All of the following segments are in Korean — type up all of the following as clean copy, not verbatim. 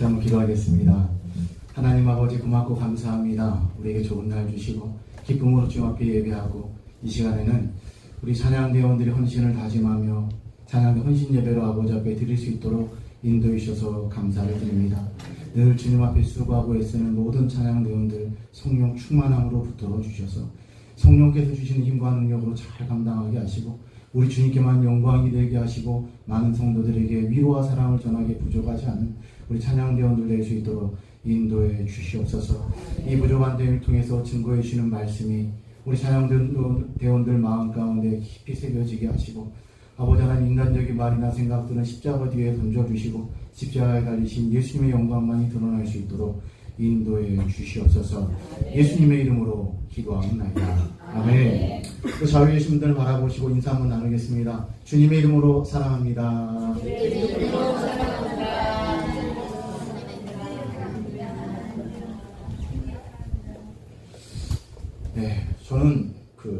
같이 한번 기도하겠습니다. 하나님 아버지 고맙고 감사합니다. 우리에게 좋은 날 주시고 기쁨으로 주님 앞에 예배하고 이 시간에는 우리 찬양대원들이 헌신을 다짐하며 찬양대 헌신 예배로 아버지 앞에 드릴 수 있도록 인도해 주셔서 감사를 드립니다. 늘 주님 앞에 수고하고 애쓰는 모든 찬양대원들 성령 충만함으로 붙들어 주셔서 성령께서 주시는 힘과 능력으로 잘 감당하게 하시고 우리 주님께만 영광이 되게 하시고 많은 성도들에게 위로와 사랑을 전하게 부족하지 않은 우리 찬양대원들 될 수 있도록 인도해 주시옵소서. 이 부족한 대회를 통해서 증거해 주시는 말씀이 우리 찬양대원들 마음 가운데 깊이 새겨지게 하시고 아버지 하나님 인간적인 말이나 생각들은 십자가 뒤에 던져주시고 십자가에 달리신 예수님의 영광만이 드러날 수 있도록 인도해 주시옵소서. 예수님의 이름으로 기도하옵나이다. 아멘. 그 자리에 계신 분들 바라보시고 인사 한번 나누겠습니다. 주님의 이름으로 사랑합니다. 네, 저는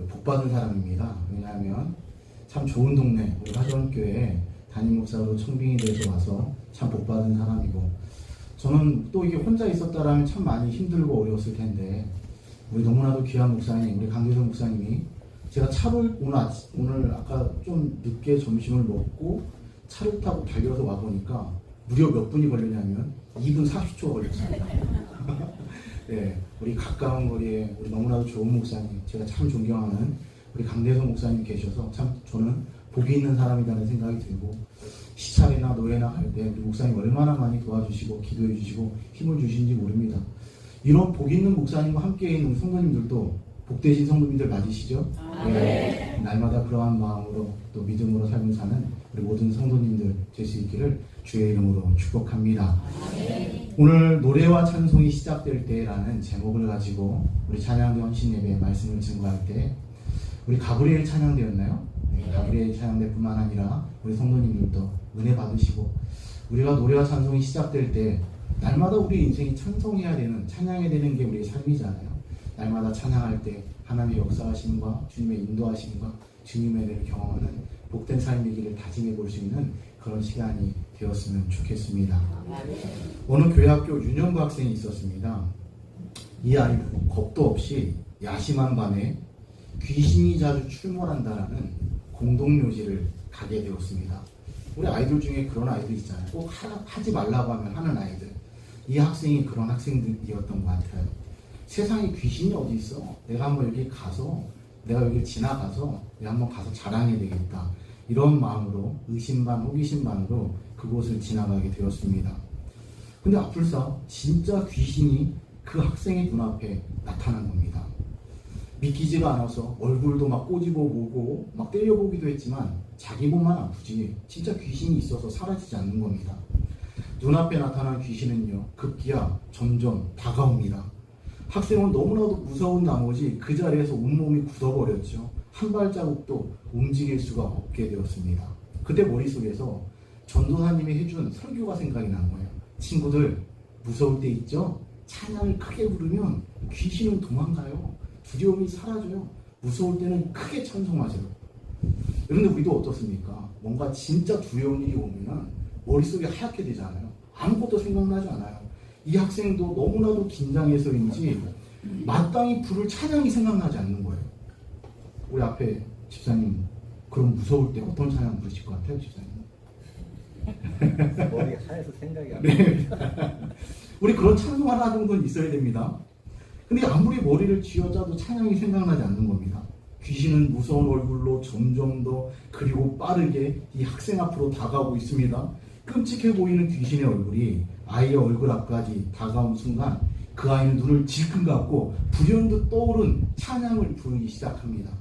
복받은 사람입니다. 왜냐하면 참 좋은 동네, 우리 화전교회 담임 목사로 청빙이 돼서 와서 참 복받은 사람이고, 저는 또 이게 혼자 있었다라면 참 많이 힘들고 어려웠을 텐데, 우리 너무나도 귀한 목사님, 우리 강대성 목사님이 제가 차를 오늘 아까 좀 늦게 점심을 먹고 차를 타고 달려서 와 보니까 무려 몇 분이 걸리냐면 2분 40초가 걸렸습니다. 네, 우리 가까운 거리에 우리 너무나도 좋은 목사님, 제가 참 존경하는 우리 강대성 목사님 계셔서 참 저는 복이 있는 사람이라는 생각이 들고, 시찰이나 노예나 할 때 우리 목사님 얼마나 많이 도와주시고 기도해 주시고 힘을 주신지 모릅니다. 이런 복 있는 목사님과 함께 있는 성도님들도 복되신 성도님들 맞으시죠? 네. 날마다 그러한 마음으로 또 믿음으로 삶을 사는 우리 모든 성도님들 될 수 있기를 주의 이름으로 축복합니다. 오늘 노래와 찬송이 시작될 때라는 제목을 가지고 우리 찬양대 헌신 예배의 말씀을 증거할 때 우리 가브리엘 찬양대였나요? 네, 가브리엘 찬양대뿐만 아니라 우리 성도님들도 은혜 받으시고, 우리가 노래와 찬송이 시작될 때 날마다 우리 인생이 찬송해야 되는, 찬양해야 되는 게 우리의 삶이잖아요. 날마다 찬양할 때 하나님의 역사하심과 주님의 인도하심과 주님의 은혜를 경험하는 복된 삶이기를 다짐해 볼 수 있는 그런 시간이 되었으면 좋겠습니다. 어느 교회 학교 윤영구 학생이 있었습니다. 이 아이는 겁도 없이 야심한 밤에 귀신이 자주 출몰한다라는 공동묘지를 가게 되었습니다. 우리 아이들 중에 그런 아이들 있잖아요. 꼭 하지 말라고 하면 하는 아이들. 이 학생이 그런 학생들이었던 것 같아요. 세상에 귀신이 어디 있어? 내가 한번 여기 가서, 내가 여기 지나가서 내가 한번 가서 자랑해야 되겠다. 이런 마음으로 의심 반 호기심 반으로 그곳을 지나가게 되었습니다. 근데 앞불사 진짜 귀신이 그 학생의 눈앞에 나타난 겁니다. 믿기지가 않아서 얼굴도 막 꼬집어보고 막 때려보기도 했지만 자기 몸만 아프지 진짜 귀신이 있어서 사라지지 않는 겁니다. 눈앞에 나타난 귀신은요, 급기야 점점 다가옵니다. 학생은 너무나도 무서운 나머지 그 자리에서 온몸이 굳어버렸죠. 한 발자국도 움직일 수가 없게 되었습니다. 그때 머릿속에서 전도사님이 해준 설교가 생각이 난 거예요. 친구들, 무서울 때 있죠? 찬양을 크게 부르면 귀신은 도망가요. 두려움이 사라져요. 무서울 때는 크게 찬송하세요. 그런데 우리도 어떻습니까? 뭔가 진짜 두려운 일이 오면 머릿속이 하얗게 되잖아요. 아무것도 생각나지 않아요. 이 학생도 너무나도 긴장해서인지 마땅히 부를 찬양이 생각나지 않는 거예요. 우리 앞에 집사님, 그럼 무서울 때 어떤 찬양 부르실 것 같아요, 집사님? 머리가 하얘서 생각이 안 네. 우리 그런 찬송 하나 정도는 있어야 됩니다. 근데 아무리 머리를 쥐어짜도 찬양이 생각나지 않는 겁니다. 귀신은 무서운 얼굴로 점점 더 그리고 빠르게 이 학생 앞으로 다가오고 있습니다. 끔찍해 보이는 귀신의 얼굴이 아이의 얼굴 앞까지 다가온 순간 그 아이는 눈을 질끈 감고 불현듯 떠오른 찬양을 부르기 시작합니다.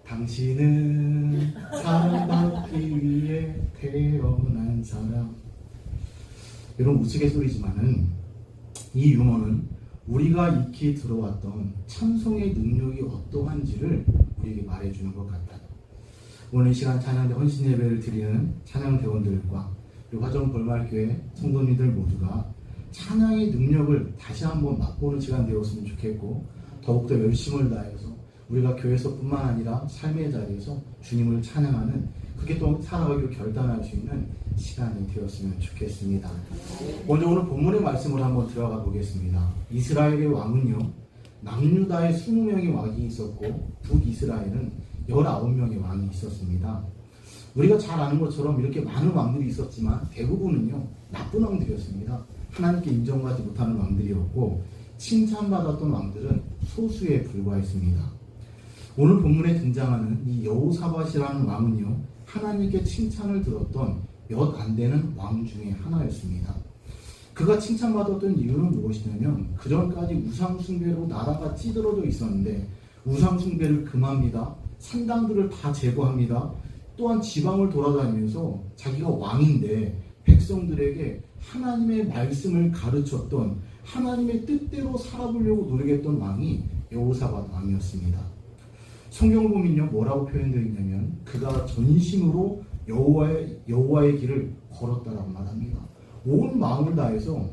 당신은 사랑받기 위해 태어난 사람. 이런 우스갯소리지만은 이 유머는 우리가 익히 들어왔던 찬송의 능력이 어떠한지를 우리에게 말해주는 것 같아요. 오늘 시간 찬양대 헌신 예배를 드리는 찬양대원들과 그리고 화정 벌말교회 성도님들 모두가 찬양의 능력을 다시 한번 맛보는 시간 되었으면 좋겠고, 더욱더 열심을 다해서 우리가 교회에서뿐만 아니라 삶의 자리에서 주님을 찬양하는 그게 또 살아가기로 결단할 수 있는 시간이 되었으면 좋겠습니다. 먼저 오늘 본문의 말씀을 한번 들어가 보겠습니다. 이스라엘의 왕은요, 남유다에 20명의 왕이 있었고 북이스라엘은 19명의 왕이 있었습니다. 우리가 잘 아는 것처럼 이렇게 많은 왕들이 있었지만 대부분은요, 나쁜 왕들이었습니다. 하나님께 인정받지 못하는 왕들이었고 칭찬받았던 왕들은 소수에 불과했습니다. 오늘 본문에 등장하는 이 여호사밧이라는 왕은요, 하나님께 칭찬을 들었던 몇 안 되는 왕 중에 하나였습니다. 그가 칭찬받았던 이유는 무엇이냐면 그전까지 우상숭배로 나라가 찌들어져 있었는데 우상숭배를 금합니다. 산당들을 다 제거합니다. 또한 지방을 돌아다니면서 자기가 왕인데 백성들에게 하나님의 말씀을 가르쳤던 하나님의 뜻대로 살아보려고 노력했던 왕이 여호사밧 왕이었습니다. 성경을 보면요, 뭐라고 표현되어 있냐면 그가 전심으로 여호와의 길을 걸었다라고 말합니다. 온 마음을 다해서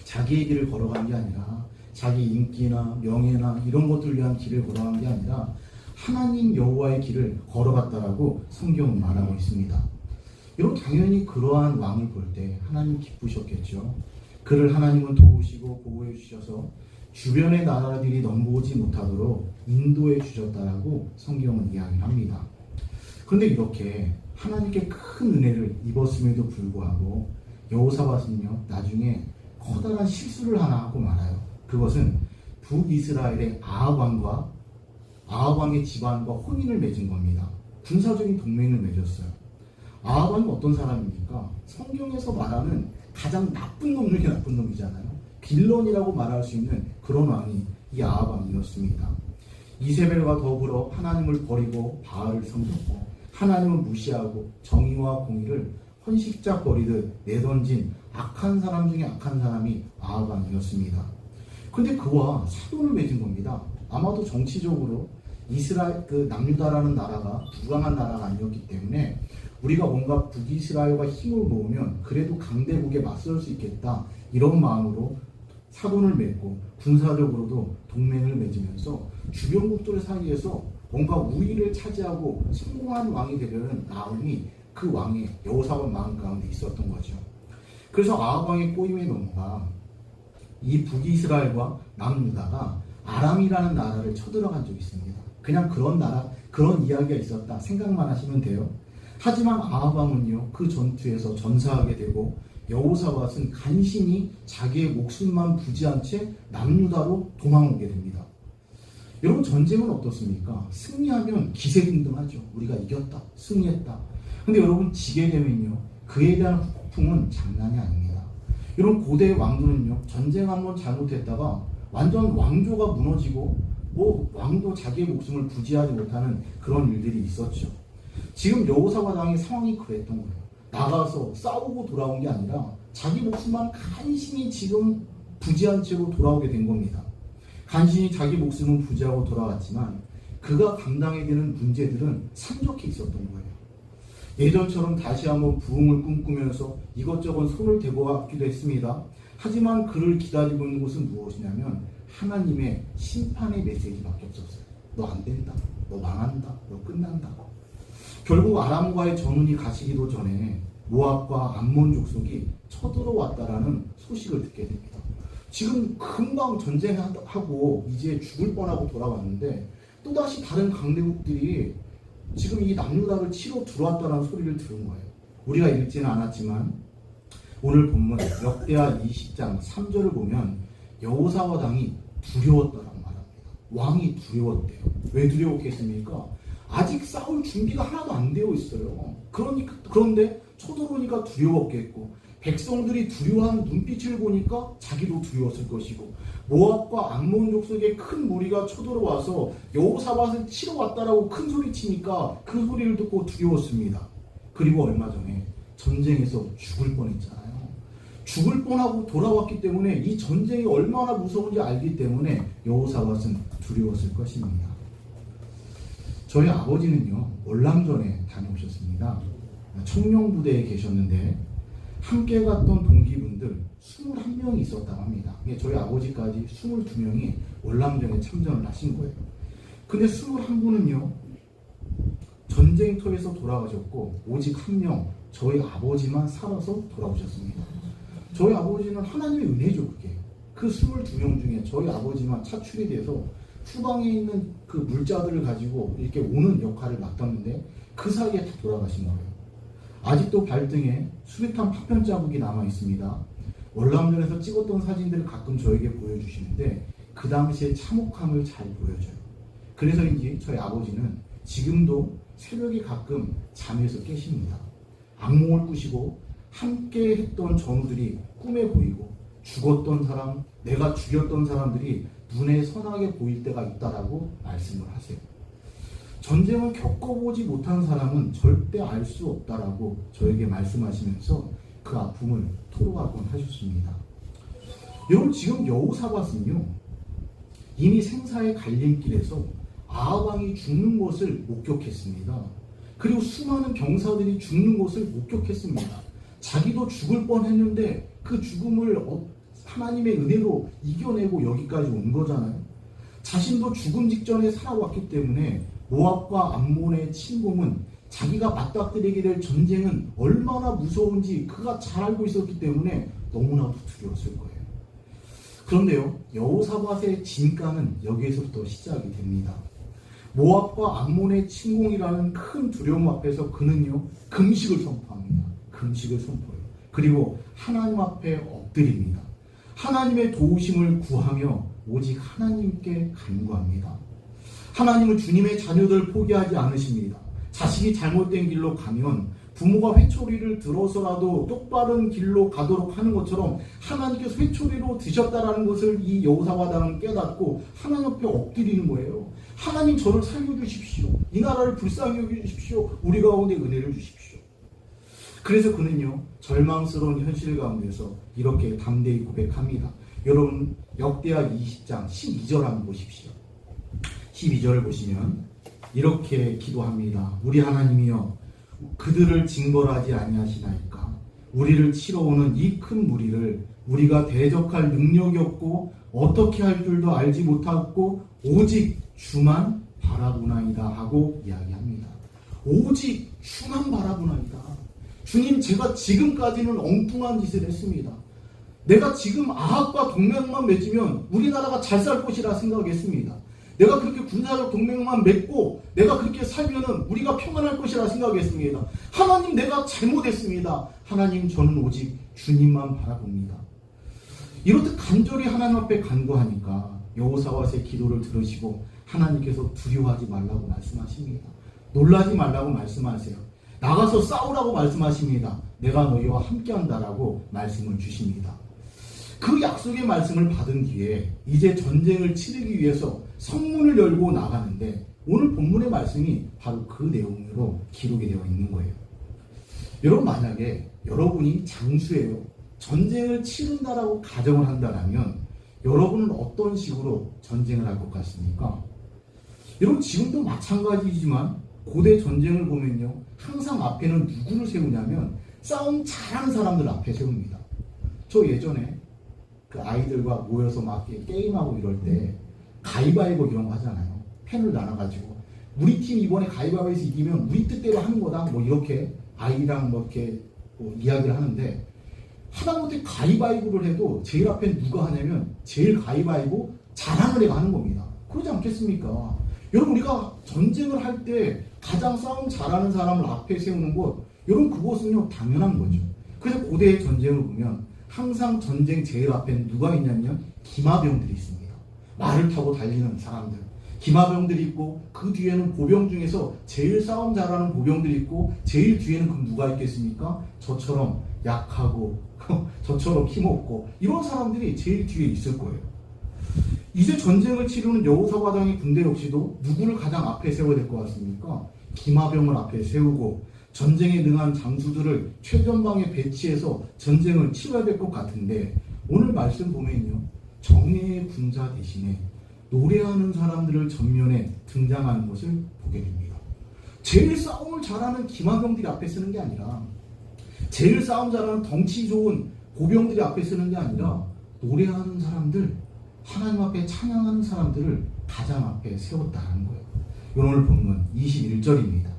자기의 길을 걸어간 게 아니라 자기 인기나 명예나 이런 것들을 위한 길을 걸어간 게 아니라 하나님 여호와의 길을 걸어갔다라고 성경은 말하고 있습니다. 여러분, 당연히 그러한 왕을 볼 때 하나님 기쁘셨겠죠. 그를 하나님은 도우시고 보호해 주셔서 주변의 나라들이 넘보지 못하도록 인도해 주셨다라고 성경은 이야기합니다. 그런데 이렇게 하나님께 큰 은혜를 입었음에도 불구하고 여호사밧은요, 나중에 커다란 실수를 하나 하고 말아요. 그것은 북이스라엘의 아합 왕의 집안과 혼인을 맺은 겁니다. 군사적인 동맹을 맺었어요. 아합 왕이 어떤 사람입니까? 성경에서 말하는 가장 나쁜 놈 중에 나쁜 놈이잖아요. 빌런이라고 말할 수 있는 그런 왕이 이 아합 왕이었습니다. 이세벨과 더불어 하나님을 버리고 바알을 섬겼고 하나님을 무시하고 정의와 공의를 헌식작거리듯 내던진 악한 사람 중에 악한 사람이 아합 왕이었습니다. 근데 그와 사돈을 맺은 겁니다. 아마도 정치적으로 이스라엘, 남유다라는 나라가 불강한 나라가 아니었기 때문에 우리가 뭔가 북이스라엘과 힘을 모으면 그래도 강대국에 맞설 수 있겠다, 이런 마음으로 사돈을 맺고 군사적으로도 동맹을 맺으면서 주변국들 사이에서 뭔가 우위를 차지하고 성공한 왕이 되려는 마음이 그 왕의 여호사밧 마음 가운데 있었던 거죠. 그래서 아합 왕의 꼬임에 넘어가 이 북이스라엘과 남유다가 아람이라는 나라를 쳐들어간 적이 있습니다. 그냥 그런 이야기가 있었다 생각만 하시면 돼요. 하지만 아합 왕은요, 그 전투에서 전사하게 되고 여호사밧은 간신히 자기의 목숨만 부지한 채 남유다로 도망오게 됩니다. 여러분, 전쟁은 어떻습니까? 승리하면 기세등등하죠. 우리가 이겼다, 승리했다. 근데 여러분, 지게 되면요, 그에 대한 폭풍은 장난이 아닙니다. 여러분, 고대 왕들은요, 전쟁 한번 잘못했다가 완전 왕조가 무너지고 왕도 자기의 목숨을 부지하지 못하는 그런 일들이 있었죠. 지금 여호사밧 왕의 상황이 그랬던 거예요. 나가서 싸우고 돌아온 게 아니라 자기 목숨만 간신히 지금 부지한 채로 돌아오게 된 겁니다. 간신히 자기 목숨은 부지하고 돌아왔지만 그가 감당해야 되는 문제들은 산적해 있었던 거예요. 예전처럼 다시 한번 부흥을 꿈꾸면서 이것저것 손을 대고 왔기도 했습니다. 하지만 그를 기다리고 있는 것은 무엇이냐면 하나님의 심판의 메시지밖에 없었어요. 너 안 된다, 너 망한다, 너 끝난다. 결국 아람과의 전운이 가시기도 전에 모압과 암몬 족속이 쳐들어왔다라는 소식을 듣게 됩니다. 지금 금방 전쟁하고 이제 죽을 뻔하고 돌아왔는데 또다시 다른 강대국들이 지금 이 남유다를 치러 들어왔다는 소리를 들은 거예요. 우리가 읽지는 않았지만 오늘 본문 역대하 20장 3절을 보면 여호사밧 왕이 두려웠다라고 말합니다. 왕이 두려웠대요. 왜 두려웠겠습니까? 아직 싸울 준비가 하나도 안 되어 있어요. 그런데 쳐들어오니까 두려웠겠고, 백성들이 두려워하는 눈빛을 보니까 자기도 두려웠을 것이고, 모압과 암몬 족속의 큰 무리가 쳐들어와서 여호사밧을 치러 왔다라고 큰 소리 치니까 그 소리를 듣고 두려웠습니다. 그리고 얼마 전에 전쟁에서 죽을 뻔했잖아요. 죽을 뻔하고 돌아왔기 때문에 이 전쟁이 얼마나 무서운지 알기 때문에 여호사밧은 두려웠을 것입니다. 저희 아버지는요, 월남전에 다녀오셨습니다. 청룡부대에 계셨는데 함께 갔던 동기분들 21명이 있었다고 합니다. 저희 아버지까지 22명이 월남전에 참전을 하신 거예요. 근데 21분은요 전쟁터에서 돌아가셨고 오직 한 명 저희 아버지만 살아서 돌아오셨습니다. 저희 아버지는 하나님의 은혜죠. 그게 그 22명 중에 저희 아버지만 차출이 돼서 후방에 있는 그 물자들을 가지고 이렇게 오는 역할을 맡았는데 그 사이에 다 돌아가신 거예요. 아직도 발등에 수류탄 파편 자국이 남아 있습니다. 월남전에서 찍었던 사진들을 가끔 저에게 보여주시는데 그 당시의 참혹함을 잘 보여줘요. 그래서인지 저희 아버지는 지금도 새벽에 가끔 잠에서 깨십니다. 악몽을 꾸시고 함께 했던 전우들이 꿈에 보이고 죽었던 사람, 내가 죽였던 사람들이 눈에 선하게 보일 때가 있다라고 말씀을 하세요. 전쟁을 겪어보지 못한 사람은 절대 알 수 없다라고 저에게 말씀하시면서 그 아픔을 토로하곤 하셨습니다. 여러분, 지금 여호사밧은요 이미 생사의 갈림길에서 아합 왕이 죽는 것을 목격했습니다. 그리고 수많은 병사들이 죽는 것을 목격했습니다. 자기도 죽을 뻔했는데 그 죽음을 하나님의 은혜로 이겨내고 여기까지 온 거잖아요. 자신도 죽음 직전에 살아왔기 때문에 모압과 암몬의 침공은 자기가 맞닥뜨리게 될 전쟁은 얼마나 무서운지 그가 잘 알고 있었기 때문에 너무나도 두려웠을 거예요. 그런데요, 여호사밧의 진가는 여기에서부터 시작이 됩니다. 모압과 암몬의 침공이라는 큰 두려움 앞에서 그는요 금식을 선포합니다. 금식을 선포해요. 그리고 하나님 앞에 엎드립니다. 하나님의 도우심을 구하며 오직 하나님께 간구합니다. 하나님은 주님의 자녀들을 포기하지 않으십니다. 자식이 잘못된 길로 가면 부모가 회초리를 들어서라도 똑바른 길로 가도록 하는 것처럼 하나님께서 회초리로 드셨다라는 것을 이 여호사밧 왕은 깨닫고 하나님 앞에 엎드리는 거예요. 하나님, 저를 살려주십시오. 이 나라를 불쌍히 여겨주십시오. 우리 가운데 은혜를 주십시오. 그래서 그는요 절망스러운 현실 가운데서 이렇게 담대히 고백합니다. 여러분, 역대하 20장 12절 한번 보십시오. 12절을 보시면 이렇게 기도합니다. 우리 하나님이여, 그들을 징벌하지 아니하시나이까. 우리를 치러 오는 이 큰 무리를 우리가 대적할 능력이 없고 어떻게 할 줄도 알지 못하고 오직 주만 바라보나이다 하고 이야기합니다. 오직 주만 바라보나이다. 주님, 제가 지금까지는 엉뚱한 짓을 했습니다. 내가 지금 아합과 동맹만 맺으면 우리나라가 잘 살 것이라 생각했습니다. 내가 그렇게 군사적 동맹만 맺고 내가 그렇게 살면은 우리가 평안할 것이라 생각했습니다. 하나님, 내가 잘못했습니다. 하나님, 저는 오직 주님만 바라봅니다. 이렇듯 간절히 하나님 앞에 간구하니까 여호사밧의 기도를 들으시고 하나님께서 두려워하지 말라고 말씀하십니다. 놀라지 말라고 말씀하세요. 나가서 싸우라고 말씀하십니다. 내가 너희와 함께한다라고 말씀을 주십니다. 그 약속의 말씀을 받은 뒤에 이제 전쟁을 치르기 위해서 성문을 열고 나가는데 오늘 본문의 말씀이 바로 그 내용으로 기록이 되어 있는 거예요. 여러분, 만약에 여러분이 장수예요. 전쟁을 치른다라고 가정을 한다면 여러분은 어떤 식으로 전쟁을 할 것 같습니까? 여러분, 지금도 마찬가지지만 고대 전쟁을 보면요 항상 앞에는 누구를 세우냐면 싸움 잘하는 사람들 앞에 세웁니다. 저 예전에 그 아이들과 모여서 막 게임하고 이럴 때 가위바위보 이런 거 하잖아요. 펜을 나눠가지고 우리 팀 이번에 가위바위보에서 이기면 우리 뜻대로 하는 거다 뭐 이렇게 아이랑 뭐 이렇게 뭐 이야기를 하는데, 하다못해 가위바위보를 해도 제일 앞에 누가 하냐면 제일 가위바위보 잘하는 애가 하는 겁니다. 그러지 않겠습니까? 여러분, 우리가 전쟁을 할 때 가장 싸움 잘하는 사람을 앞에 세우는 것, 여러분, 그것은요 당연한 거죠. 그래서 고대의 전쟁을 보면 항상 전쟁 제일 앞에는 누가 있냐면 기마병들이 있습니다. 말을 타고 달리는 사람들, 기마병들이 있고 그 뒤에는 보병 중에서 제일 싸움 잘하는 보병들이 있고 제일 뒤에는 그럼 누가 있겠습니까? 저처럼 약하고 저처럼 힘없고 이런 사람들이 제일 뒤에 있을 거예요. 이제 전쟁을 치르는 여호사밧 왕의 군대 역시도 누구를 가장 앞에 세워야 될 것 같습니까? 기마병을 앞에 세우고 전쟁에 능한 장수들을 최전방에 배치해서 전쟁을 치러야 될 것 같은데, 오늘 말씀 보면요 정예의 군사 대신에 노래하는 사람들을 전면에 등장하는 것을 보게 됩니다. 제일 싸움을 잘하는 기마병들이 앞에 쓰는 게 아니라, 제일 싸움 잘하는 덩치 좋은 보병들이 앞에 쓰는 게 아니라 노래하는 사람들, 하나님 앞에 찬양하는 사람들을 가장 앞에 세웠다는 거예요. 오늘 본문 21절입니다.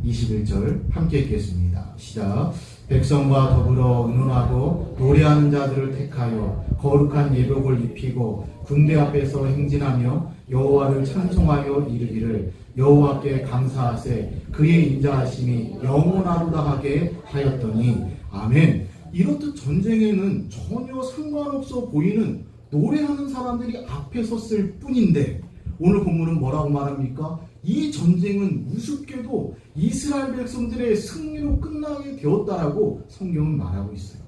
21절 함께 읽겠습니다. 시작. 백성과 더불어 의논하고 노래하는 자들을 택하여 거룩한 예복을 입히고 군대 앞에서 행진하며 여호와를 찬송하여 이르기를 여호와께 감사하세 그의 인자하심이 영원하도다 하게 하였더니 아멘. 이렇듯 전쟁에는 전혀 상관없어 보이는 노래하는 사람들이 앞에 섰을 뿐인데 오늘 본문은 뭐라고 말합니까? 이 전쟁은 우습게도 이스라엘 백성들의 승리로 끝나게 되었다라고 성경은 말하고 있어요.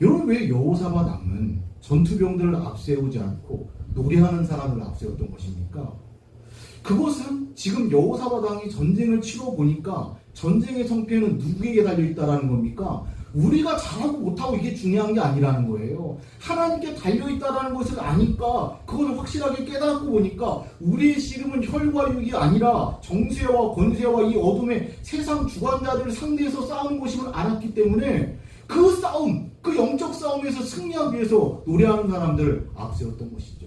여러분, 왜 여호사밧 왕은 전투병들을 앞세우지 않고 노래하는 사람을 앞세웠던 것입니까? 그것은 지금 여호사밧 왕이 전쟁을 치러 보니까 전쟁의 성패는 누구에게 달려있다라는 겁니까? 우리가 잘하고 못하고 이게 중요한 게 아니라는 거예요. 하나님께 달려있다라는 것을 아니까 그것을 확실하게 깨닫고 보니까 우리의 씨름은 혈과 육이 아니라 정세와 권세와 이 어둠의 세상 주관자들을 상대해서 싸우는 것임을 알았기 때문에 그 싸움, 그 영적 싸움에서 승리하기 위해서 노래하는 사람들을 앞세웠던 것이죠.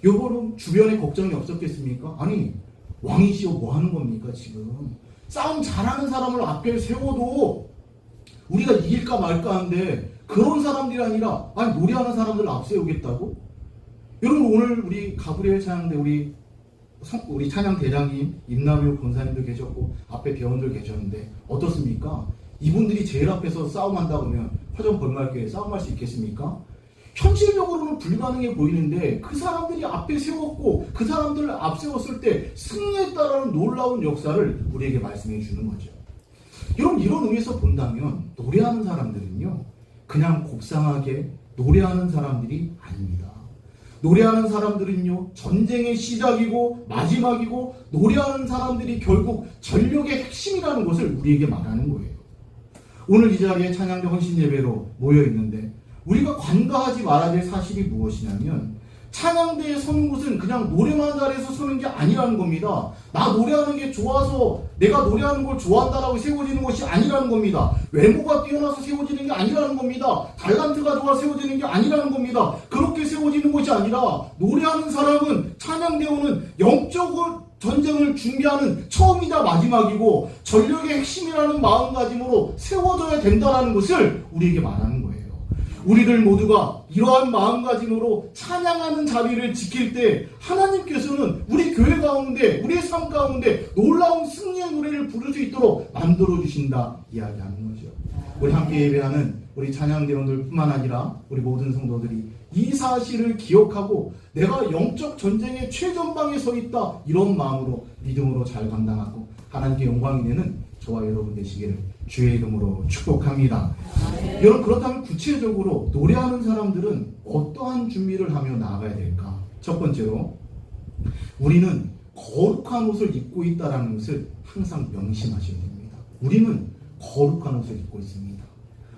여러분, 주변에 걱정이 없었겠습니까? 아니, 왕이시여 뭐 하는 겁니까 지금? 싸움 잘하는 사람을 앞에 세워도 우리가 이길까 말까 하는데 그런 사람들이 아니라 아니 노래하는 사람들을 앞세우겠다고? 여러분, 오늘 우리 가브리엘 찬양대 우리 찬양 대장님 임남효 권사님도 계셨고 앞에 배원들 계셨는데 어떻습니까? 이분들이 제일 앞에서 싸움한다 그러면 화정 벌말교회 싸움할 수 있겠습니까? 현실적으로는 불가능해 보이는데 그 사람들이 앞에 세웠고 그 사람들을 앞세웠을 때 승리했다라는 놀라운 역사를 우리에게 말씀해 주는 거죠. 여러분, 이런 의미에서 본다면 노래하는 사람들은요 그냥 곱상하게 노래하는 사람들이 아닙니다. 노래하는 사람들은요 전쟁의 시작이고 마지막이고 노래하는 사람들이 결국 전력의 핵심이라는 것을 우리에게 말하는 거예요. 오늘 이 자리에 찬양대 헌신 예배로 모여 있는데 우리가 간과하지 말아야 될 사실이 무엇이냐면 찬양대에 서는 곳은 그냥 노래만 잘해서 서는 게 아니라는 겁니다. 나 노래하는 게 좋아서 내가 노래하는 걸 좋아한다라고 세워지는 것이 아니라는 겁니다. 외모가 뛰어나서 세워지는 게 아니라는 겁니다. 달란트가 좋아 세워지는 게 아니라는 겁니다. 그렇게 세워지는 것이 아니라 노래하는 사람은 찬양대원은 영적으로 전쟁을 준비하는 처음이자 마지막이고 전력의 핵심이라는 마음가짐으로 세워져야 된다는 것을 우리에게 말하는 거예요. 우리들 모두가 이러한 마음가짐으로 찬양하는 자리를 지킬 때 하나님께서는 우리 교회 가운데 우리의 삶 가운데 놀라운 승리의 노래를 부를 수 있도록 만들어주신다 이야기하는 거죠. 우리 함께 예배하는 우리 찬양대원들 뿐만 아니라 우리 모든 성도들이 이 사실을 기억하고 내가 영적 전쟁의 최전방에 서 있다 이런 마음으로 믿음으로 잘 감당하고 하나님께 영광이 되는 저와 여러분 되시기를 주의 이름으로 축복합니다. 여러분, 그렇다면 구체적으로 노래하는 사람들은 어떠한 준비를 하며 나아가야 될까? 첫 번째로 우리는 거룩한 옷을 입고 있다는 것을 항상 명심하셔야 됩니다. 우리는 거룩한 옷을 입고 있습니다.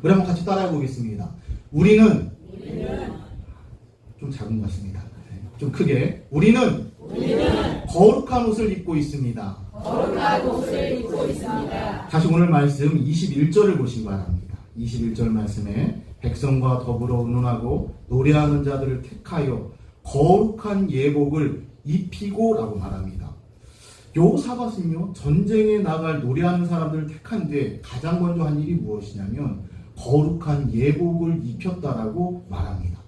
우리 한번 같이 따라해 보겠습니다. 우리는 좀 작은 것 같습니다. 좀 크게 우리는 거룩한 옷을 입고 있습니다. 거룩한 옷을 입고 있습니다. 다시 오늘 말씀 21절을 보시기 바랍니다. 21절 말씀에 백성과 더불어 의논하고 노래하는 자들을 택하여 거룩한 예복을 입히고 라고 말합니다. 여호사밧은요 전쟁에 나갈 노래하는 사람들을 택한 뒤에 가장 먼저 한 일이 무엇이냐면 거룩한 예복을 입혔다라고 말합니다.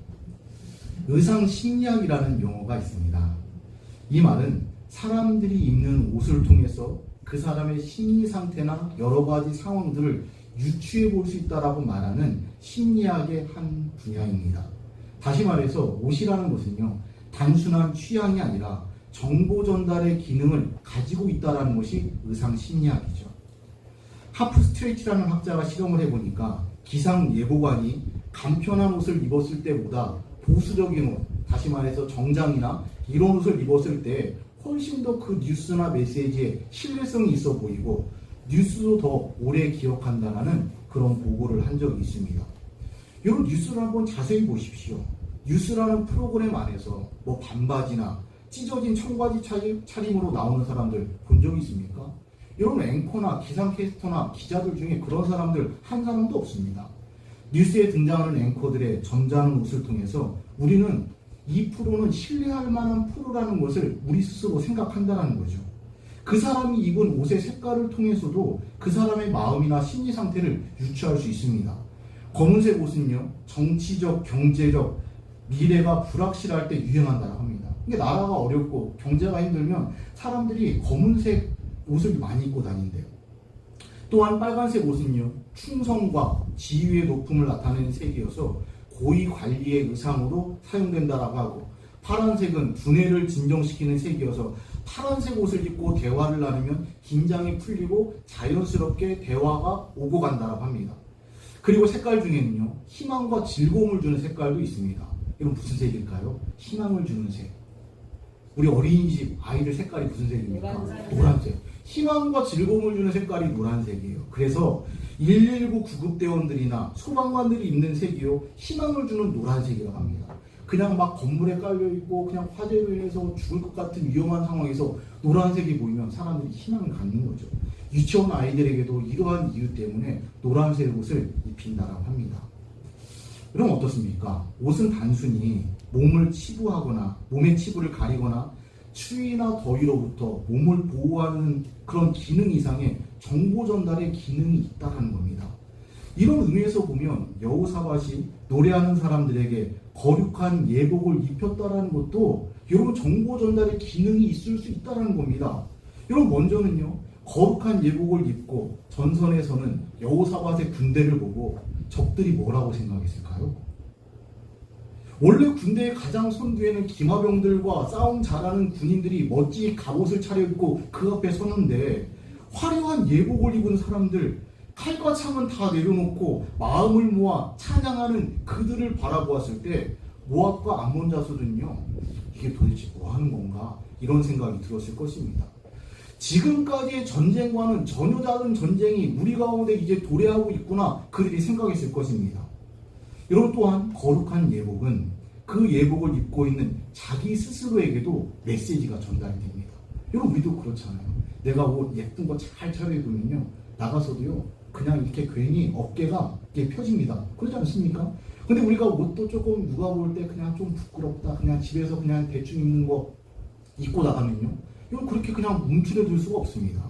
의상심리학이라는 용어가 있습니다. 이 말은 사람들이 입는 옷을 통해서 그 사람의 심리 상태나 여러 가지 상황들을 유추해 볼 수 있다라고 말하는 심리학의 한 분야입니다. 다시 말해서 옷이라는 것은요 단순한 취향이 아니라 정보 전달의 기능을 가지고 있다는 것이 의상심리학이죠. 하프 스트레이치라는 학자가 실험을 해보니까 기상 예보관이 간편한 옷을 입었을 때보다 보수적인 옷, 다시 말해서 정장이나 이런 옷을 입었을 때 훨씬 더 그 뉴스나 메시지에 신뢰성이 있어 보이고 뉴스도 더 오래 기억한다는 그런 보고를 한 적이 있습니다. 여러분, 뉴스를 한번 자세히 보십시오. 뉴스라는 프로그램 안에서 뭐 반바지나 찢어진 청바지 차림으로 나오는 사람들 본 적 있습니까? 여러분, 앵커나 기상캐스터나 기자들 중에 그런 사람들 한 사람도 없습니다. 뉴스에 등장하는 앵커들의 점잖은 옷을 통해서 우리는 이 프로는 신뢰할 만한 프로라는 것을 우리 스스로 생각한다는 거죠. 그 사람이 입은 옷의 색깔을 통해서도 그 사람의 마음이나 심리 상태를 유추할 수 있습니다. 검은색 옷은요, 정치적, 경제적, 미래가 불확실할 때 유행한다고 합니다. 이게 나라가 어렵고 경제가 힘들면 사람들이 검은색 옷을 많이 입고 다닌대요. 또한 빨간색 옷은요, 충성과 지위의 높음을 나타내는 색이어서 고위 관리의 의상으로 사용된다라고 하고, 파란색은 두뇌를 진정시키는 색이어서 파란색 옷을 입고 대화를 나누면 긴장이 풀리고 자연스럽게 대화가 오고 간다라고 합니다. 그리고 색깔 중에는요, 희망과 즐거움을 주는 색깔도 있습니다. 이건 무슨 색일까요? 희망을 주는 색. 우리 어린이집 아이들 색깔이 무슨 색입니까? 노란색. 희망과 즐거움을 주는 색깔이 노란색이에요. 그래서 119 구급대원들이나 소방관들이 입는 색이요, 희망을 주는 노란색이라고 합니다. 그냥 막 건물에 깔려있고 그냥 화재로 인해서 죽을 것 같은 위험한 상황에서 노란색이 보이면 사람들이 희망을 갖는 거죠. 유치원 아이들에게도 이러한 이유 때문에 노란색 옷을 입힌다라고 합니다. 그럼 어떻습니까? 옷은 단순히 몸을 치부하거나 몸의 치부를 가리거나 추위나 더위로부터 몸을 보호하는 그런 기능 이상의 정보 전달의 기능이 있다는 겁니다. 이런 의미에서 보면 여호사밧이 노래하는 사람들에게 거룩한 예복을 입혔다라는 것도 여러분 정보 전달의 기능이 있을 수 있다는 겁니다. 여러분 먼저는요, 거룩한 예복을 입고 전선에서는 여호사밧의 군대를 보고 적들이 뭐라고 생각했을까요? 원래 군대의 가장 선두에는 기마병들과 싸움 잘하는 군인들이 멋지게 갑옷을 차려입고 그 앞에 서는데, 화려한 예복을 입은 사람들, 칼과 창은 다 내려놓고 마음을 모아 찬양하는 그들을 바라보았을 때 모압과 암몬 자손은요, 이게 도대체 뭐 하는 건가, 이런 생각이 들었을 것입니다. 지금까지의 전쟁과는 전혀 다른 전쟁이 우리 가운데 이제 도래하고 있구나, 그들이 생각했을 것입니다. 여러분, 또한 거룩한 예복은 그 예복을 입고 있는 자기 스스로에게도 메시지가 전달이 됩니다. 여러분, 우리도 그렇잖아요. 내가 옷 예쁜 거 잘 차려입으면요, 나가서도요, 그냥 이렇게 괜히 어깨가 이렇게 펴집니다. 그렇지 않습니까? 근데 우리가 옷도 조금 누가 볼 때 그냥 좀 부끄럽다, 그냥 집에서 그냥 대충 입는 거 입고 나가면요, 이건 그렇게 그냥 움츠려둘 수가 없습니다.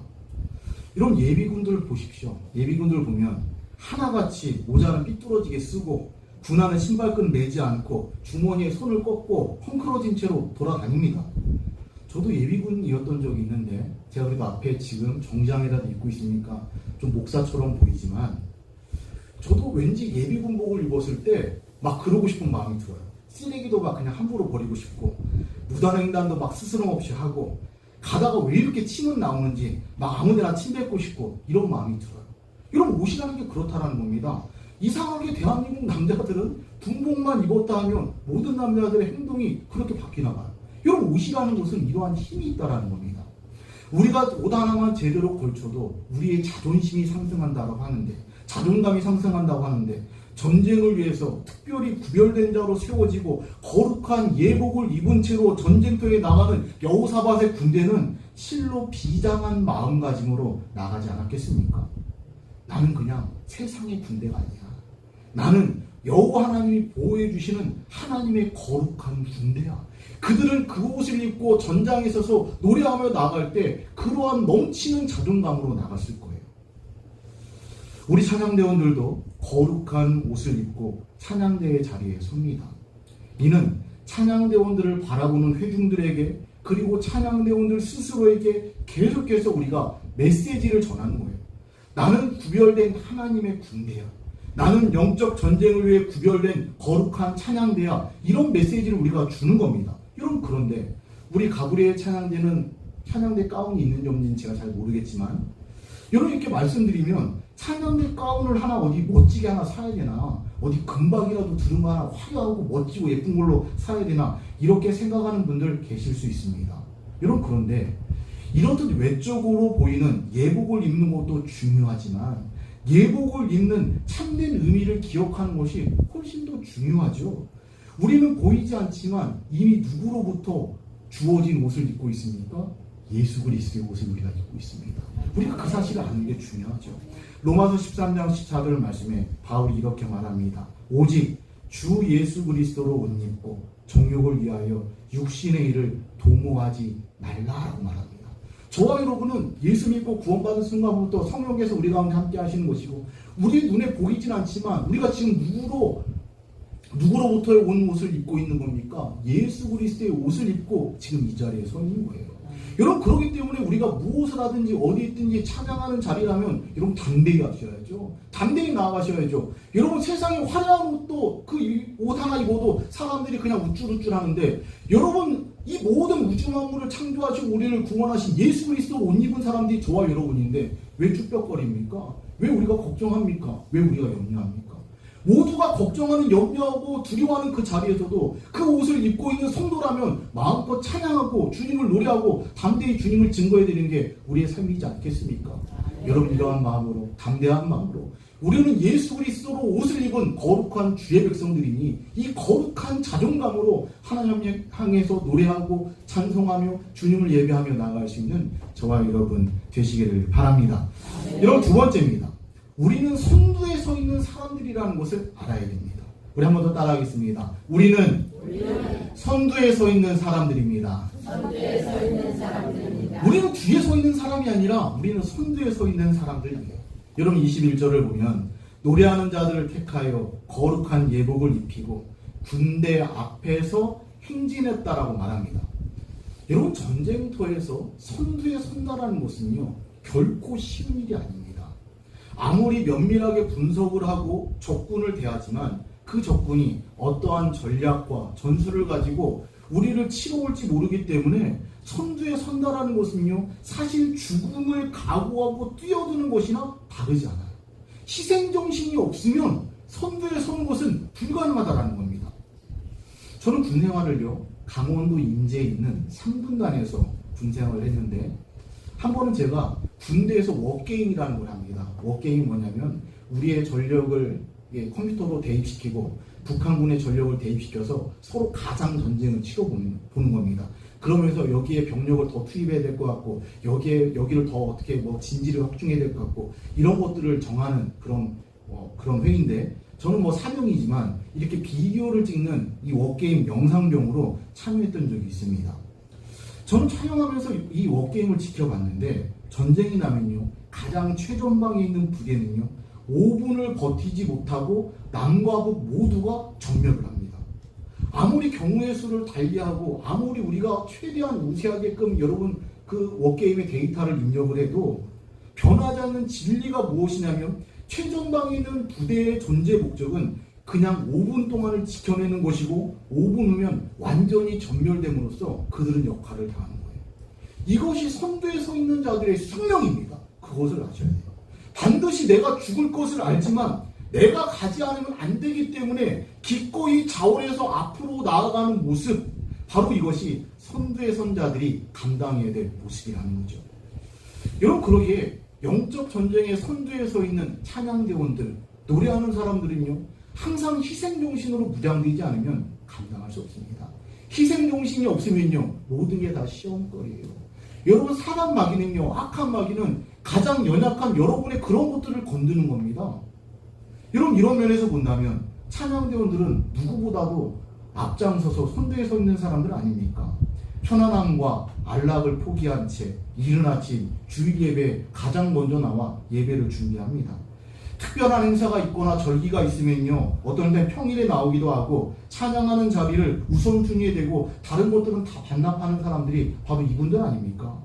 이런 예비군들 보십시오. 예비군들 보면 하나같이 모자는 삐뚤어지게 쓰고 군화는 신발끈 매지 않고 주머니에 손을 꺾고 헝클어진 채로 돌아다닙니다. 저도 예비군이었던 적이 있는데, 제가 그래도 앞에 지금 정장에다 입고 있으니까 좀 목사처럼 보이지만, 저도 왠지 예비군복을 입었을 때 막 그러고 싶은 마음이 들어요. 쓰레기도 막 그냥 함부로 버리고 싶고, 무단횡단도 막 스스럼 없이 하고, 가다가 왜 이렇게 침은 나오는지 막 아무데나 침 뱉고 싶고, 이런 마음이 들어요. 이런 옷이라는 게 그렇다라는 겁니다. 이상하게 대한민국 남자들은 군복만 입었다 하면 모든 남자들의 행동이 그렇게 바뀌나 봐요. 여러분, 옷이라는 것은 이러한 힘이 있다라는 겁니다. 우리가 옷 하나만 제대로 걸쳐도 우리의 자존심이 상승한다고 하는데, 자존감이 상승한다고 하는데, 전쟁을 위해서 특별히 구별된 자로 세워지고 거룩한 예복을 입은 채로 전쟁터에 나가는 여호사밧의 군대는 실로 비장한 마음가짐으로 나가지 않았겠습니까? 나는 그냥 세상의 군대가 아니야. 나는 여호와 하나님이 보호해 주시는 하나님의 거룩한 군대야. 그들은 그 옷을 입고 전장에 서서 노래하며 나갈 때 그러한 넘치는 자존감으로 나갔을 거예요. 우리 찬양대원들도 거룩한 옷을 입고 찬양대의 자리에 섭니다. 이는 찬양대원들을 바라보는 회중들에게, 그리고 찬양대원들 스스로에게 계속해서 우리가 메시지를 전하는 거예요. 나는 구별된 하나님의 군대야. 나는 영적 전쟁을 위해 구별된 거룩한 찬양대야. 이런 메시지를 우리가 주는 겁니다. 여러분, 그런데 우리 가브리엘 찬양대는 찬양대 가운이 있는지 없는지 제가 잘 모르겠지만, 여러분, 이렇게 말씀드리면 찬양대 가운을 하나 어디 멋지게 하나 사야 되나, 어디 금박이라도 두른 거 하나 화려하고 멋지고 예쁜 걸로 사야 되나, 이렇게 생각하는 분들 계실 수 있습니다. 여러분, 그런데 이렇듯 외적으로 보이는 예복을 입는 것도 중요하지만 예복을 입는 참된 의미를 기억하는 것이 훨씬 더 중요하죠. 우리는 보이지 않지만 이미 누구로부터 주어진 옷을 입고 있습니까? 예수 그리스도의 옷을 우리가 입고 있습니다. 우리가 그 사실을 아는 게 중요하죠. 로마서 13장 14절 말씀에 바울이 이렇게 말합니다. 오직 주 예수 그리스도로 옷 입고 정욕을 위하여 육신의 일을 도모하지 말라라고 말합니다. 저와 여러분은 예수 믿고 구원받은 순간부터 성령께서 우리 가운데 함께 하시는 것이고, 우리 눈에 보이진 않지만 우리가 지금 누구로부터의 온 옷을 입고 있는 겁니까? 예수 그리스도의 옷을 입고 지금 이 자리에 서 있는 거예요. 여러분, 그렇기 때문에 우리가 무엇을 하든지 어디 있든지 찬양하는 자리라면 여러분 담대히 하셔야죠. 담대히 나아가셔야죠. 여러분, 세상에 화려한 옷도 그 옷 하나 입어도 사람들이 그냥 우쭐우쭐 하는데, 여러분, 이 모든 우주 만물을 창조하시고 우리를 구원하신 예수 그리스도 옷 입은 사람들이 저와 여러분인데 왜 쭈뼛거립니까? 왜 우리가 걱정합니까? 왜 우리가 염려합니까? 모두가 걱정하는, 염려하고 두려워하는 그 자리에서도 그 옷을 입고 있는 성도라면 마음껏 찬양하고 주님을 노래하고 담대히 주님을 증거해드리는 게 우리의 삶이지 않겠습니까? 여러분, 이러한 마음으로, 담대한 마음으로, 우리는 예수 그리스도로 옷을 입은 거룩한 주의 백성들이니 이 거룩한 자존감으로 하나님 향해서 노래하고 찬송하며 주님을 예배하며 나아갈 수 있는 저와 여러분 되시기를 바랍니다. 여러분, 두 번째입니다. 우리는 선두에 서 있는 사람들이라는 것을 알아야 됩니다. 우리 한 번 더 따라하겠습니다. 우리는 선두에 서 있는 사람들입니다. 선두에 서 있는 사람들입니다. 우리는 뒤에 서 있는 사람이 아니라 우리는 선두에 서 있는 사람들이에요. 여러분, 21절을 보면 노래하는 자들을 택하여 거룩한 예복을 입히고 군대 앞에서 행진했다라고 말합니다. 여러분, 전쟁터에서 선두에 선다라는 것은요, 결코 쉬운 일이 아닙니다. 아무리 면밀하게 분석을 하고 적군을 대하지만 그 적군이 어떠한 전략과 전술을 가지고 우리를 치러 올지 모르기 때문에 선두에 선다라는 것은요, 사실 죽음을 각오하고 뛰어드는 것이나 다르지 않아요. 희생정신이 없으면 선두에 서는 것은 불가능하다라는 겁니다. 저는 군 생활을요, 강원도 인제에 있는 3분단에서 군 생활을 했는데, 한 번은 제가 군대에서 워게임이라는 걸 합니다. 워게임이 뭐냐면 우리의 전력을 컴퓨터로 대입시키고 북한군의 전력을 대입시켜서 서로 가상 전쟁을 치러보는 겁니다. 그러면서 여기에 병력을 더 투입해야 될 것 같고, 여기를 더 어떻게 진지를 확충해야 될 것 같고, 이런 것들을 정하는 그런 회의인데, 저는 사명이지만 이렇게 비디오를 찍는 이 워게임 영상병으로 참여했던 적이 있습니다. 저는 촬영하면서 이 워게임을 지켜봤는데, 전쟁이 나면요, 가장 최전방에 있는 부대는요, 5분을 버티지 못하고 남과 북 모두가 전멸을 합니다. 아무리 경우의 수를 달리하고 아무리 우리가 최대한 우세하게끔 여러분 그 워게임의 데이터를 입력을 해도 변하지 않는 진리가 무엇이냐면, 최전방에 있는 부대의 존재 목적은 그냥 5분 동안을 지켜내는 것이고 5분 후면 완전히 전멸됨으로써 그들은 역할을 다하는 거예요. 이것이 선두에 서 있는 자들의 숙명입니다. 그것을 아셔야 돼요. 반드시 내가 죽을 것을 알지만 내가 가지 않으면 안 되기 때문에 기꺼이 자원해서 앞으로 나아가는 모습, 바로 이것이 선두에 선 자들이 감당해야 될 모습이라는 거죠. 여러분, 그러기에 영적 전쟁의 선두에 서 있는 찬양대원들, 노래하는 사람들은요, 항상 희생정신으로 무장되지 않으면 감당할 수 없습니다. 희생정신이 없으면요, 모든 게 다 시험거리예요. 여러분, 사람 마귀는요, 악한 마귀는 가장 연약한 여러분의 그런 것들을 건드는 겁니다. 여러분, 이런 면에서 본다면 찬양대원들은 누구보다도 앞장서서 선두에 서 있는 사람들 아닙니까? 편안함과 안락을 포기한 채 이른 아침 주일 예배에 가장 먼저 나와 예배를 준비합니다. 특별한 행사가 있거나 절기가 있으면요, 어떤 때 평일에 나오기도 하고 찬양하는 자리를 우선순위에 대고 다른 것들은 다 반납하는 사람들이 바로 이분들 아닙니까?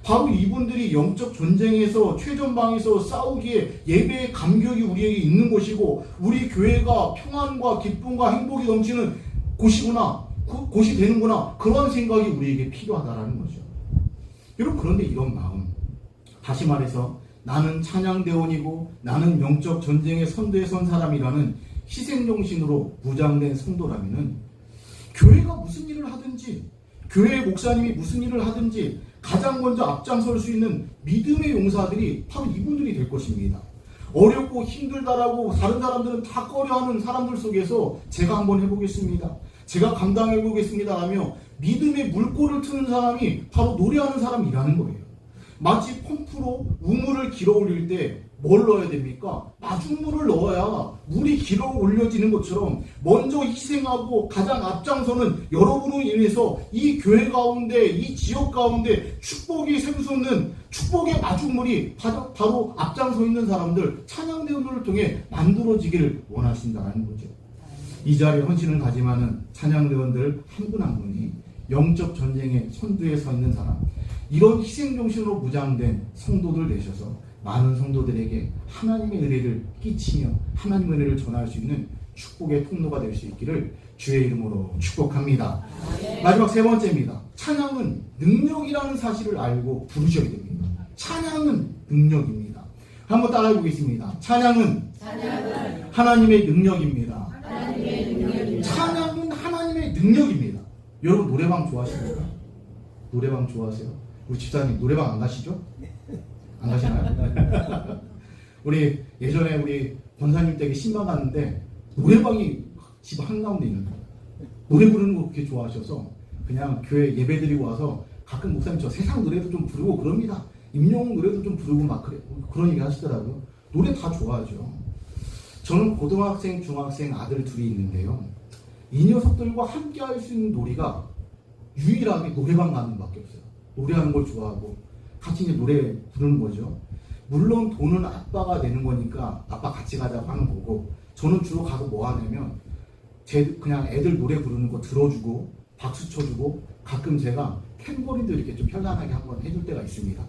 바로 이분들이 영적 전쟁에서 최전방에서 싸우기에 예배의 감격이 우리에게 있는 것이고, 우리 교회가 평안과 기쁨과 행복이 넘치는 곳이 되는구나, 그런 생각이 우리에게 필요하다라는 거죠. 여러분, 그런데 이런 마음, 다시 말해서 나는 찬양대원이고 나는 영적 전쟁의 선두에 선 사람이라는 희생정신으로 무장된 성도라면은, 교회가 무슨 일을 하든지, 교회의 목사님이 무슨 일을 하든지 가장 먼저 앞장설 수 있는 믿음의 용사들이 바로 이분들이 될 것입니다. 어렵고 힘들다라고 다른 사람들은 다 꺼려하는 사람들 속에서 제가 한번 해보겠습니다, 제가 감당해보겠습니다 하며 믿음의 물꼬를 트는 사람이 바로 노래하는 사람이라는 거예요. 마치 펌프로 우물을 길어 올릴 때 뭘 넣어야 됩니까? 마중물을 넣어야 물이 길어 올려지는 것처럼 먼저 희생하고 가장 앞장서는 여러분으로 인해서 이 교회 가운데, 이 지역 가운데 축복이 샘솟는 축복의 마중물이 바로 앞장서 있는 사람들, 찬양대원들을 통해 만들어지기를 원하신다는 거죠. 이 자리에 헌신을 다짐하는 찬양대원들 한 분 한 분이 영적 전쟁의 선두에 서 있는 사람, 이런 희생정신으로 무장된 성도들 되셔서 많은 성도들에게 하나님의 은혜를 끼치며 하나님의 은혜를 전할 수 있는 축복의 통로가 될 수 있기를 주의 이름으로 축복합니다. 마지막 세 번째입니다. 찬양은 능력이라는 사실을 알고 부르셔야 됩니다. 찬양은 능력입니다. 한번 따라해 보겠습니다. 찬양은 하나님의 능력입니다. 찬양은 하나님의 능력입니다. 여러분 노래방 좋아하십니까? 노래방 좋아하세요? 우리 집사님 노래방 안 가시죠? 안 가시나요? 우리 예전에 우리 권사님 댁에 신방 갔는데 노래방이 집 한가운데 있는 거예요. 노래 부르는 거 그렇게 좋아하셔서 그냥 교회 예배 드리고 와서 가끔 목사님 저 세상 노래도 좀 부르고 그럽니다. 임영웅 노래도 좀 부르고 막 그런 얘기 하시더라고요. 노래 다 좋아하죠. 저는 고등학생, 중학생 아들 둘이 있는데요. 이 녀석들과 함께 할 수 있는 놀이가 유일하게 노래방 가는 밖에 없어요. 노래하는 걸 좋아하고 같이 이제 노래 부르는 거죠. 물론 돈은 아빠가 내는 거니까 아빠 같이 가자고 하는 거고, 저는 주로 가서 뭐 하냐면 그냥 애들 노래 부르는 거 들어주고 박수 쳐주고 가끔 제가 캔버리도 이렇게 좀 편안하게 한번 해줄 때가 있습니다.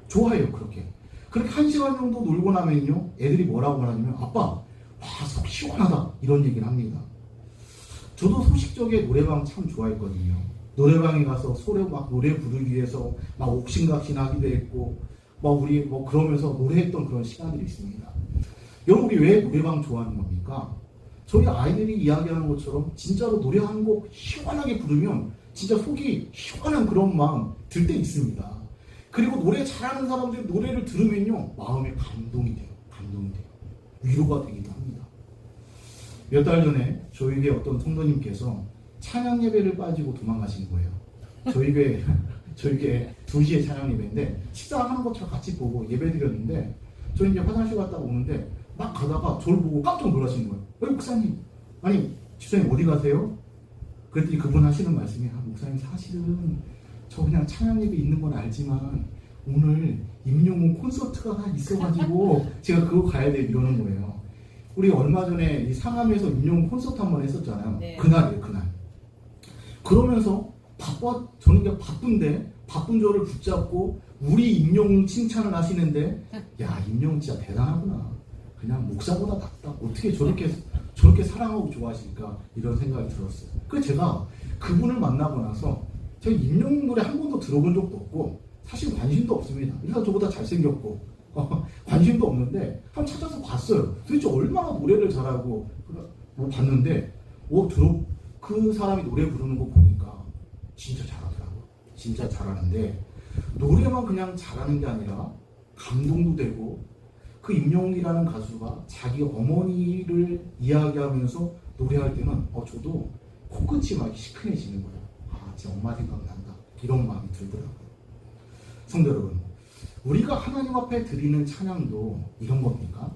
좋아해요. 그렇게 1시간 정도 놀고 나면요 애들이 뭐라고 하냐면 아빠 와 속 시원하다 이런 얘기를 합니다. 저도 소식적에 노래방 참 좋아했거든요. 노래방에 가서 막 노래 부르기 위해서 막 옥신각신 하기도 했고 막 우리 뭐 그러면서 노래했던 그런 시간들이 있습니다. 여러분 우리 왜 노래방 좋아하는 겁니까? 저희 아이들이 이야기하는 것처럼 진짜로 노래 한 곡 시원하게 부르면 진짜 속이 시원한 그런 마음 들 때 있습니다. 그리고 노래 잘하는 사람들이 노래를 들으면요 마음에 감동이 돼요. 위로가 되기도 합니다. 몇 달 전에 저희 교회 어떤 성도님께서 찬양 예배를 빠지고 도망가신 거예요. 저희 교회 2시에 찬양 예배인데 식사하는 것처럼 같이 보고 예배 드렸는데 저 이제 화장실 갔다 오는데 막 가다가 저를 보고 깜짝 놀라시는 거예요. 목사님, 아니 집사님 어디 가세요? 그랬더니 그분 하시는 말씀이 목사님 사실은 저 그냥 찬양 예배 있는 건 알지만 오늘 임영웅 콘서트가 있어가지고 제가 그거 가야 돼 이러는 거예요. 우리 얼마 전에 이 상암에서 임영웅 콘서트 한번 했었잖아요. 네. 그날이에요, 그날. 그러면서 저는 그냥 바쁜데 바쁜 저를 붙잡고 우리 임영웅 칭찬을 하시는데 야 임영웅 진짜 대단하구나. 그냥 목사보다 낫다. 어떻게 저렇게 사랑하고 좋아하실까 이런 생각이 들었어요. 그래서 제가 그분을 만나고 나서 제가 임영웅 노래 한 번도 들어본 적도 없고 사실 관심도 없습니다. 일단 저보다 잘생겼고 관심도 없는데 한번 찾아서 봤어요. 도대체 얼마나 노래를 잘하고 봤는데 그 사람이 노래 부르는 거 보니까 진짜 잘하더라고요. 진짜 잘하는데 노래만 그냥 잘하는 게 아니라 감동도 되고 그 임영웅이라는 가수가 자기 어머니를 이야기하면서 노래할 때는 저도 코끝이 막 시큰해지는 거예요. 진짜 엄마 생각난다. 이런 마음이 들더라고요. 성도 여러분, 우리가 하나님 앞에 드리는 찬양도 이런 겁니까?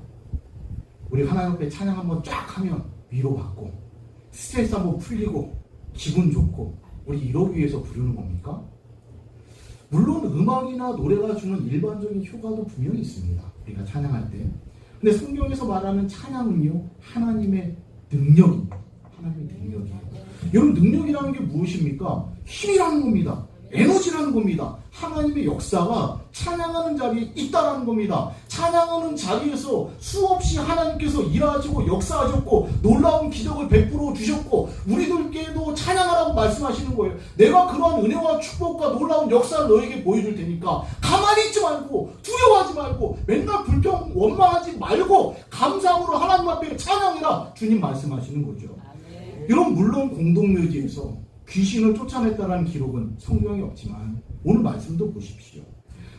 우리 하나님 앞에 찬양 한번 쫙 하면 위로받고 스트레스 한번 풀리고 기분 좋고 우리 이러기 위해서 부르는 겁니까? 물론 음악이나 노래가 주는 일반적인 효과도 분명히 있습니다. 우리가 찬양할 때. 근데 성경에서 말하는 찬양은요 하나님의 능력입니다. 하나님의 능력이에요. 여러분 능력이라는 게 무엇입니까? 힘이라는 겁니다. 에너지라는 겁니다. 하나님의 역사가 찬양하는 자리에 있다라는 겁니다. 찬양하는 자리에서 수없이 하나님께서 일하시고 역사하셨고 놀라운 기적을 베풀어 주셨고 우리들께도 찬양하라고 말씀하시는 거예요. 내가 그러한 은혜와 축복과 놀라운 역사를 너에게 보여줄 테니까 가만히 있지 말고 두려워하지 말고 맨날 불평 원망하지 말고 감사함으로 하나님 앞에 찬양해라. 주님 말씀하시는 거죠. 여러분 물론 공동묘지에서 귀신을 쫓아냈다는 기록은 성경에 없지만 오늘 말씀도 보십시오.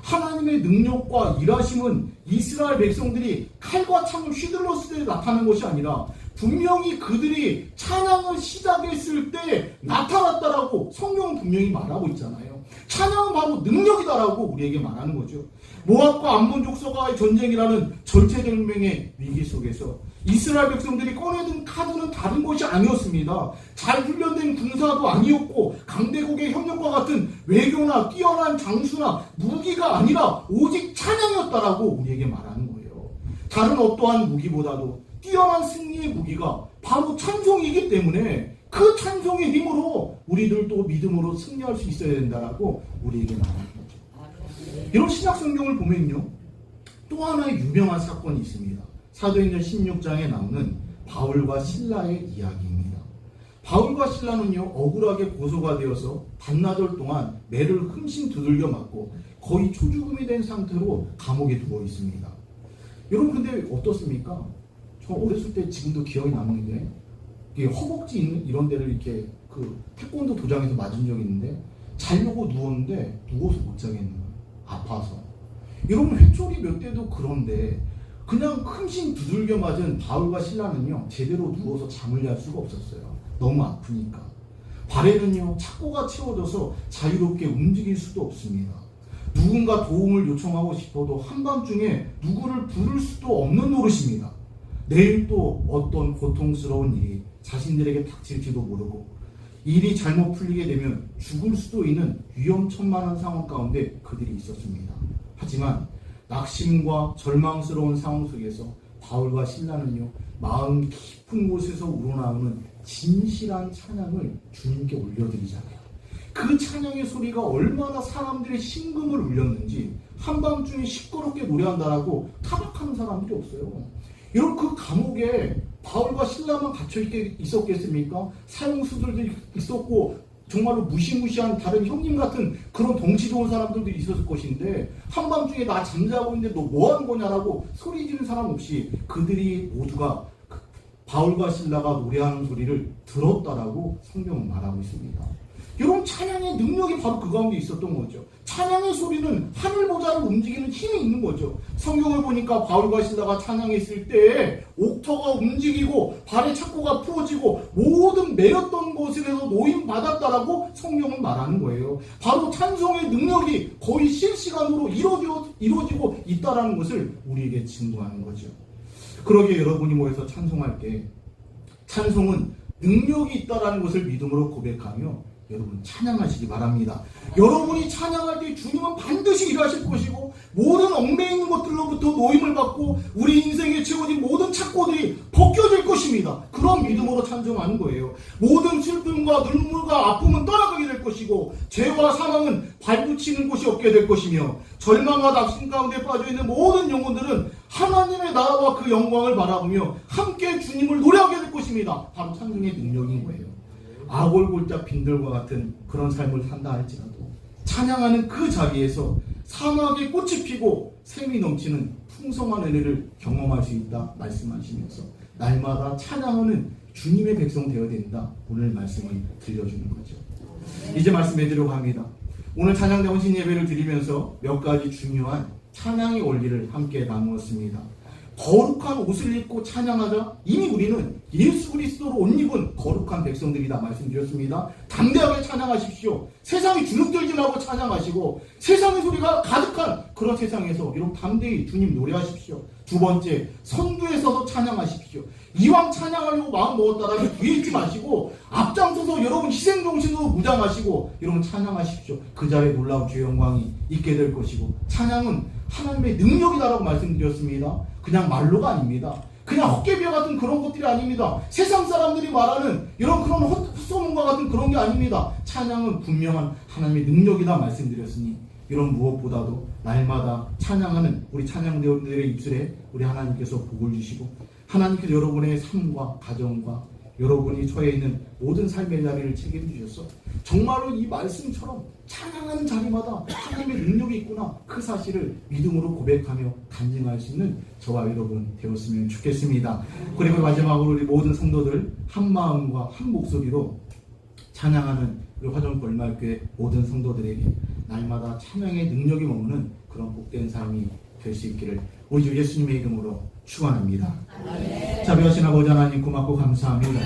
하나님의 능력과 일하심은 이스라엘 백성들이 칼과 창을 휘둘렀을 때 나타난 것이 아니라 분명히 그들이 찬양을 시작했을 때 나타났다라고 성경은 분명히 말하고 있잖아요. 찬양은 바로 능력이다라고 우리에게 말하는 거죠. 모압과 암몬 족속과의 전쟁이라는 절체절명의 위기 속에서 이스라엘 백성들이 꺼내든 카드는 다른 것이 아니었습니다. 잘 훈련된 군사도 아니었고 강대국의 협력과 같은 외교나 뛰어난 장수나 무기가 아니라 오직 찬양이었다라고 우리에게 말하는 거예요. 다른 어떠한 무기보다도 뛰어난 승리의 무기가 바로 찬송이기 때문에 그 찬송의 힘으로 우리들도 믿음으로 승리할 수 있어야 된다라고 우리에게 말하는 거죠. 이런 신약 성경을 보면요, 또 하나의 유명한 사건이 있습니다. 사도행전 16장에 나오는 바울과 신라의 이야기입니다. 바울과 신라는요, 억울하게 고소가 되어서 반나절 동안 매를 흠씬 두들겨 맞고 거의 초죽음이 된 상태로 감옥에 누워 있습니다. 여러분, 근데 어떻습니까? 저 어렸을 때 지금도 기억이 남는데, 허벅지 있는 이런 데를 이렇게 그 태권도 도장에서 맞은 적이 있는데, 자려고 누웠는데 누워서 못 자겠는 거예요. 아파서. 여러분, 회초리 몇 대도 그런데 그냥 흠씬 두들겨 맞은 바울과 신라는요, 제대로 누워서 잠을 잘 수가 없었어요. 너무 아프니까. 발에는요, 착고가 채워져서 자유롭게 움직일 수도 없습니다. 누군가 도움을 요청하고 싶어도 한밤중에 누구를 부를 수도 없는 노릇입니다. 내일 또 어떤 고통스러운 일이 자신들에게 닥칠지도 모르고 일이 잘못 풀리게 되면 죽을 수도 있는 위험천만한 상황 가운데 그들이 있었습니다. 하지만 낙심과 절망스러운 상황 속에서 바울과 신라는요, 마음 깊은 곳에서 우러나오는 진실한 찬양을 주님께 올려드리잖아요. 그 찬양의 소리가 얼마나 사람들의 심금을 울렸는지 한밤중에 시끄럽게 노래한다라고 타박하는 사람들이 없어요. 여러분, 그 감옥에 바울과 신라만 갇혀 있었겠습니까? 사형수들도 있었고 정말로 무시무시한 다른 형님 같은 그런 덩치 좋은 사람들도 있었을 것인데, 한밤중에 나 잠자고 있는데 너 뭐하는 거냐라고 소리 지르는 사람 없이 그들이 모두가 바울과 신라가 노래하는 소리를 들었다라고 성경은 말하고 있습니다. 여러분, 찬양의 능력이 바로 그 가운데 있었던 거죠. 찬양의 소리는 하늘 보좌를 움직이는 힘이 있는 거죠. 성경을 보니까 바울과 신라가 찬양했을 때 옥터가 움직이고 발의 착고가 풀어지고 모든 매였던 곳에서 노임 받았다라고 성경은 말하는 거예요. 바로 찬송의 능력이 거의 실시간으로 이루어지고 있다라는 것을 우리에게 증거하는 거죠. 그러기에 여러분이 모여서 찬송할 때 찬송은 능력이 있다라는 것을 믿음으로 고백하며 여러분 찬양하시기 바랍니다. 여러분이 찬양할 때 주님은 반드시 일하실 것이고 모든 얽매이는 것들로부터 노임을 받고 우리 인생에 채워진 모든 착고들이 벗겨질 것입니다. 그런 믿음으로 찬송하는 거예요. 모든 슬픔과 눈물과 아픔은 떠나가게 될 것이고 죄와 사망은 발붙이는 곳이 없게 될 것이며 절망과 낙심 가운데 빠져있는 모든 영혼들은 하나님의 나라와 그 영광을 바라보며 함께 주님을 노래하게 될 것입니다. 바로 찬송의 능력인 거예요. 아골골짝 빈들과 같은 그런 삶을 산다 할지라도 찬양하는 그 자리에서 사막에 꽃이 피고 샘이 넘치는 풍성한 은혜를 경험할 수 있다 말씀하시면서 날마다 찬양하는 주님의 백성 되어야 된다, 오늘 말씀을 들려주는 거죠. 이제 말씀드리려고 합니다. 오늘 찬양대 헌신 예배를 드리면서 몇 가지 중요한 찬양의 원리를 함께 나누었습니다. 거룩한 옷을 입고 찬양하자. 이미 우리는 예수 그리스도로 옷 입은 거룩한 백성들이다 말씀드렸습니다. 담대하게 찬양하십시오. 세상이 주눅들지 말고 찬양하시고 세상의 소리가 가득한 그런 세상에서 이런 담대히 주님 노래하십시오. 두 번째, 선두에 서서 찬양하십시오. 이왕 찬양하려고 마음 먹었다라면 뒤에 있지 마시고 앞장서서 여러분 희생정신으로 무장하시고 여러분 찬양하십시오. 그 자리에 놀라운 주의 영광이 있게 될 것이고, 찬양은 하나님의 능력이다라고 말씀드렸습니다. 그냥 말로가 아닙니다. 그냥 헛개비와 같은 그런 것들이 아닙니다. 세상 사람들이 말하는 이런 그런 헛소문과 같은 그런 게 아닙니다. 찬양은 분명한 하나님의 능력이다 말씀드렸으니 이런 무엇보다도 날마다 찬양하는 우리 찬양대원들의 입술에 우리 하나님께서 복을 주시고 하나님께서 여러분의 삶과 가정과 여러분이 처해 있는 모든 삶의 자리를 책임지셔서 정말로 이 말씀처럼 찬양하는 자리마다 하나님의 능력이 있구나, 그 사실을 믿음으로 고백하며 간증할 수 있는 저와 여러분 되었으면 좋겠습니다. 그리고 마지막으로 우리 모든 성도들 한 마음과 한 목소리로 찬양하는 우리 화정교 얼마교회 모든 성도들에게 날마다 찬양의 능력이 머무는 그런 복된 삶이 될 수 있기를 우리 주 예수님의 이름으로 축원합니다. 자비하신 아버지 하나님 고맙고 감사합니다.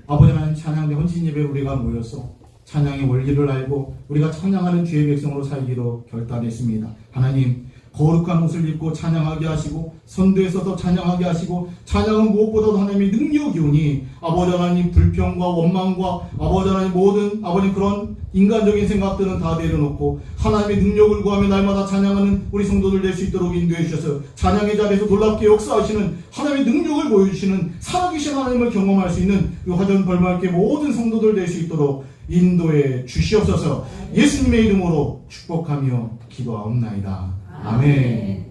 아버지 하나님, 찬양대 헌신 예배 우리가 모여서 찬양의 원리를 알고 우리가 찬양하는 주의 백성으로 살기로 결단했습니다. 하나님, 거룩한 옷을 입고 찬양하게 하시고 선두에 서서 찬양하게 하시고 찬양은 무엇보다도 하나님의 능력이 오니 아버지 하나님 불평과 원망과 아버지 하나님 모든 아버지 그런 인간적인 생각들은 다 내려놓고 하나님의 능력을 구하며 날마다 찬양하는 우리 성도들 될 수 있도록 인도해 주셔서 찬양의 자리에서 놀랍게 역사하시는 하나님의 능력을 보여주시는 살아계신 하나님을 경험할 수 있는 그 화전 벌말께 모든 성도들 될 수 있도록 인도해 주시옵소서. 예수님의 이름으로 축복하며 기도하옵나이다. 아멘.